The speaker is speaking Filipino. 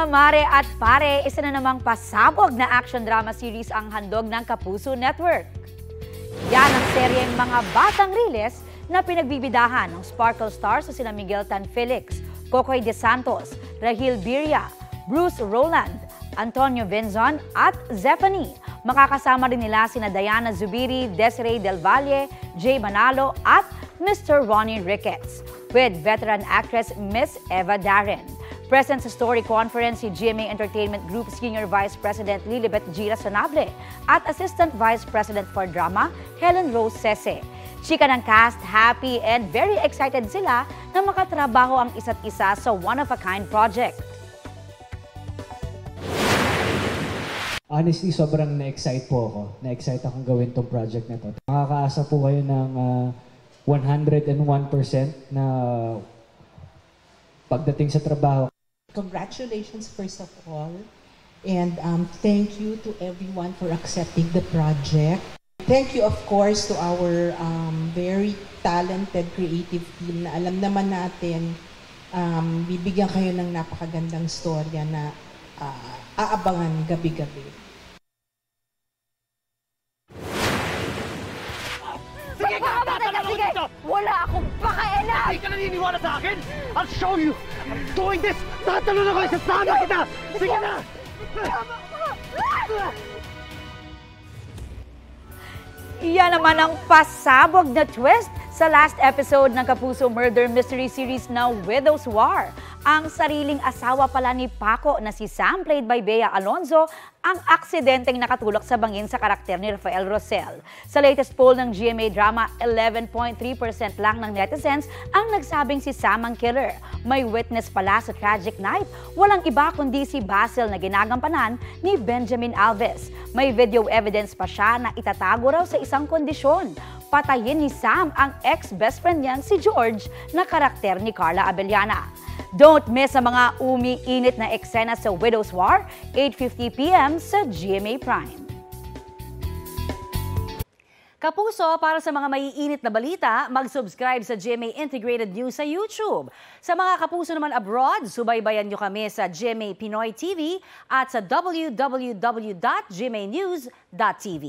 Mga mare at pare, isa na namang pasabog na action drama series ang handog ng Kapuso Network. Yan ang seryeng Mga Batang Riles na pinagbibidahan ng Sparkle Stars sa sina Miguel Tan Felix, Kokoy De Santos, Rahil Birria, Bruce Roland, Antonio Benzon at Zephanie. Makakasama rin nila sina Diana Zubiri, Desiree Del Valle, Jay Manalo at Mr. Ronnie Ricketts, with veteran actress Miss Eva Darren. Present sa story conference si GMA Entertainment Group Senior Vice President Lilibet Gira Sanable at Assistant Vice President for Drama Helen Rose Sese. Chika ng cast, happy and very excited sila na makatrabaho ang isa't isa sa one-of-a-kind project. Honestly, sobrang na-excite po ako. Na-excite akong gawin tong project na to. Makakaasa po kayo ng 101% na pagdating sa trabaho. Congratulations first of all, and thank you to everyone for accepting the project. Thank you of course to our very talented creative team na alam naman natin bibigyan kayo ng napakagandang storya na aabangan gabi-gabi. Sige ka! Sige! Wala akong pakialam! Hindi ka naniniwala sa akin? I'll show you! I'm doing this! Tatalon ako! Isasama kita! Sige na! Iyan naman ang pasabog na twist sa last episode ng Kapuso Murder Mystery Series na Widow's War. Ang sariling asawa pala ni Paco na si Sam, played by Bea Alonzo, ang aksidenteng nakatulak sa bangin sa karakter ni Rafael Rosel. Sa latest poll ng GMA Drama, 11.3% lang ng netizens ang nagsabing si Sam ang killer. May witness pala sa tragic night. Walang iba kundi si Basil na ginagampanan ni Benjamin Alves. May video evidence pa siya na itatago raw sa isang kondisyon. Patayin ni Sam ang ex-best friend niyang si George na karakter ni Carla Abellana. Don't miss ang mga umiinit na eksena sa Widow's War, 8:50 p.m. sa GMA Prime. Kapuso, para sa mga maiinit na balita, mag-subscribe sa GMA Integrated News sa YouTube. Sa mga kapuso naman abroad, subaybayan nyo kami sa GMA Pinoy TV at sa www.gmanews.tv.